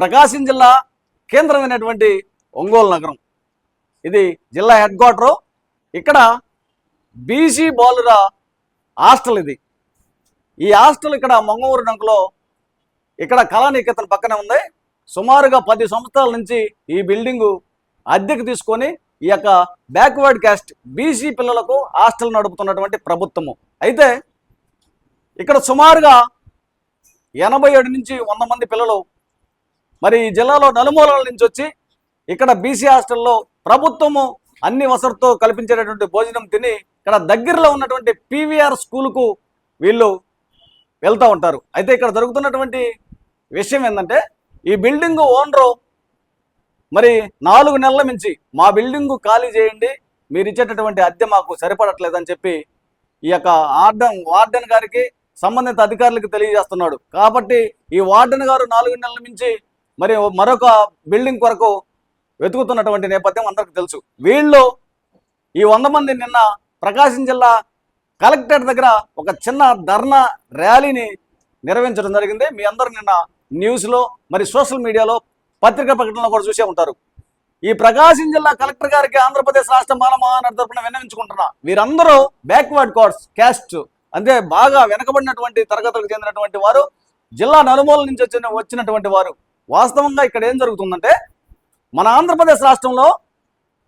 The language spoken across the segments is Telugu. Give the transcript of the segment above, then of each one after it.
ప్రకాశం జిల్లా కేంద్రమైనటువంటి ఒంగోలు నగరం. ఇది జిల్లా హెడ్ క్వార్టరు. ఇక్కడ బీసీ బాలుర హాస్టల్ ఇది. ఈ హాస్టల్ ఇక్కడ మంగళూరు డంకులో ఇక్కడ కళానికేతన్ పక్కనే ఉంది. సుమారుగా 10 సంవత్సరాల నుంచి ఈ బిల్డింగు అద్దెకు తీసుకొని ఈ యొక్క బ్యాక్వర్డ్ క్యాస్ట్ బీసీ పిల్లలకు హాస్టల్ నడుపుతున్నటువంటి ప్రభుత్వము. అయితే ఇక్కడ సుమారుగా 87 నుంచి 100 మంది పిల్లలు మరి ఈ జిల్లాలో నలుమూలల నుంచి వచ్చి ఇక్కడ బీసీ హాస్టల్లో ప్రభుత్వము అన్ని వసతులతో కల్పించేటటువంటి భోజనం తిని ఇక్కడ దగ్గరలో ఉన్నటువంటి పీవీఆర్ స్కూలుకు వీళ్ళు వెళ్తూ ఉంటారు. అయితే ఇక్కడ జరుగుతున్నటువంటి విషయం ఏంటంటే, ఈ బిల్డింగు ఓనరు మరి 4 నెలల నుంచి మా బిల్డింగు ఖాళీ చేయండి, మీరు ఇచ్చేటటువంటి అద్దె మాకు సరిపడట్లేదని చెప్పి ఈ యొక్క వార్డెన్ గారికి సంబంధిత అధికారులకు తెలియజేస్తున్నాడు. కాబట్టి ఈ వార్డెన్ గారు 4 నెలల నుంచి మరి మరొక బిల్డింగ్ కొరకు వెతుకుతున్నటువంటి నేపథ్యం అందరికీ తెలుసు. వీళ్ళు ఈ 100 మంది నిన్న ప్రకాశం జిల్లా కలెక్టరేట్ దగ్గర ఒక చిన్న ధర్నా ర్యాలీని నిర్వహించడం జరిగింది. మీ అందరూ నిన్న న్యూస్లో మరి సోషల్ మీడియాలో పత్రికా ప్రకటనలో కూడా చూసే ఉంటారు. ఈ ప్రకాశం జిల్లా కలెక్టర్ గారికి ఆంధ్రప్రదేశ్ రాష్ట్ర మాల మహానాడు తరపున విన్నవించుకుంటున్నా, వీరందరూ బ్యాక్వర్డ్ క్యాస్ట్ అంటే బాగా వెనకబడినటువంటి తరగతులకు చెందినటువంటి వారు, జిల్లా నలుమూల నుంచి వచ్చినటువంటి వారు. వాస్తవంగా ఇక్కడ ఏం జరుగుతుందంటే, మన ఆంధ్రప్రదేశ్ రాష్ట్రంలో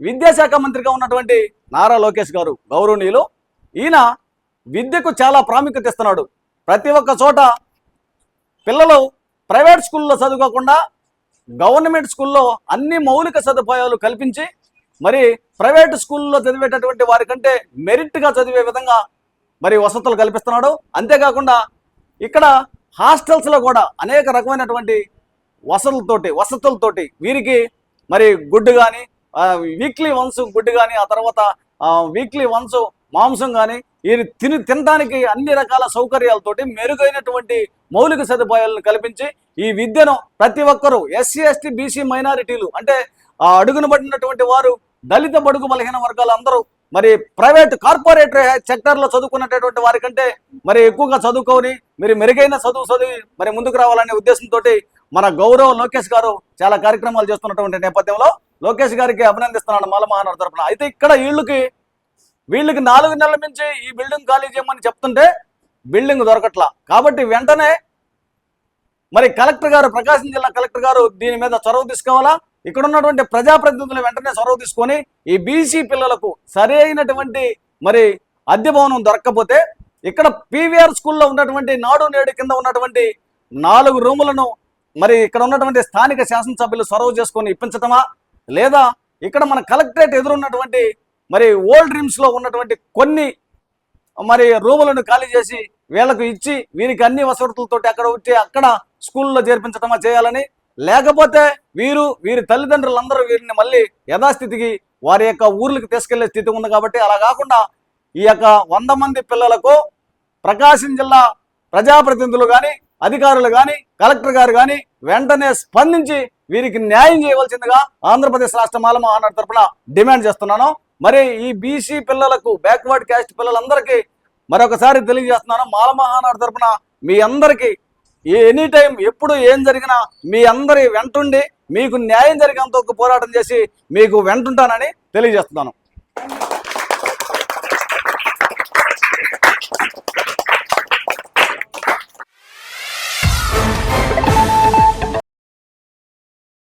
విద్యాశాఖ మంత్రిగా ఉన్నటువంటి నారా లోకేష్ గారు గౌరవనీయులు, ఈయన విద్యకు చాలా ప్రాముఖ్యత ఇస్తున్నాడు. ప్రతి ఒక్క చోట పిల్లలు ప్రైవేట్ స్కూల్లో చదువుకోకుండా గవర్నమెంట్ స్కూల్లో అన్ని మౌలిక సదుపాయాలు కల్పించి మరి ప్రైవేట్ స్కూల్లో చదివేటటువంటి వారికంటే మెరిట్గా చదివే విధంగా మరి వసతులు కల్పిస్తున్నాడు. అంతేకాకుండా ఇక్కడ హాస్టల్స్లో కూడా అనేక రకమైనటువంటి వసతులతోటి వీరికి మరి గుడ్డు కానీ, వీక్లీ వన్స్ గుడ్డు కానీ, ఆ తర్వాత వీక్లీ వన్స్ మాంసం కానీ, వీరి తినడానికి అన్ని రకాల సౌకర్యాలతోటి మెరుగైనటువంటి మౌలిక సదుపాయాలను కల్పించి ఈ విద్యను ప్రతి ఒక్కరూ ఎస్సీ ఎస్టీ బీసీ మైనారిటీలు అంటే అడుగున పడినటువంటి వారు, దళిత బడుగు బలహీన వర్గాలు అందరూ మరి ప్రైవేట్ కార్పొరేట్ సెక్టర్లో చదువుకున్నటువంటి వారికంటే మరి ఎక్కువగా చదువుకొని మీరు మెరుగైన చదివి మరి ముందుకు రావాలనే ఉద్దేశంతో మన గౌరవ లోకేష్ గారు చాలా కార్యక్రమాలు చేస్తున్నటువంటి నేపథ్యంలో లోకేష్ గారికి అభినందిస్తున్నాను మాల మహానాడు తరపున. అయితే ఇక్కడ వీళ్ళకి 4 నెలల నుంచి ఈ బిల్డింగ్ ఖాళీ చేయమని చెప్తుంటే బిల్డింగ్ దొరకట్లా. కాబట్టి వెంటనే మరి కలెక్టర్ గారు, ప్రకాశం జిల్లా కలెక్టర్ గారు దీని మీద చొరవ తీసుకోవాలా. ఇక్కడ ఉన్నటువంటి ప్రజాప్రతినిధులు వెంటనే చొరవ తీసుకొని ఈ బీసీ పిల్లలకు సరైనటువంటి మరి అద్దె భవనం దొరక్కపోతే ఇక్కడ పీవీఆర్ స్కూల్లో ఉన్నటువంటి నాడు నేడు కింద ఉన్నటువంటి 4 రూములను మరి ఇక్కడ ఉన్నటువంటి స్థానిక శాసనసభ్యులు చొరవ చేసుకొని ఇప్పించటమా, లేదా ఇక్కడ మన కలెక్టరేట్ ఎదురున్నటువంటి మరి ఓల్డ్ డ్రీమ్స్లో ఉన్నటువంటి కొన్ని మరి రూములను ఖాళీ చేసి వీళ్ళకు ఇచ్చి వీరికి అన్ని వసతులతోటి అక్కడ స్కూల్లో చేర్పించటమా చేయాలని, లేకపోతే వీరి తల్లిదండ్రులందరూ వీరిని మళ్ళీ యథాస్థితికి వారి యొక్క ఊర్లకు తీసుకెళ్లే స్థితి ఉంది. కాబట్టి అలా కాకుండా ఈ యొక్క 100 మంది పిల్లలకు ప్రకాశం జిల్లా ప్రజాప్రతినిధులు కానీ, అధికారులు కానీ, కలెక్టర్ గారు కానీ వెంటనే స్పందించి వీరికి న్యాయం చేయవలసిందిగా ఆంధ్రప్రదేశ్ రాష్ట్ర మాల మహానాడు తరపున డిమాండ్ చేస్తున్నాను. మరి ఈ బీసీ పిల్లలకు, బ్యాక్వర్డ్ క్యాస్ట్ పిల్లలందరికీ మరొకసారి తెలియజేస్తున్నాను, మాల మహానాడు తరపున మీ అందరికీ ఎనీ టైం ఎప్పుడు ఏం జరిగినా మీ అందరి వెంటుండి మీకు న్యాయం జరిగేంత పోరాటం చేసి మీకు వెంటుంటానని తెలియజేస్తున్నాను.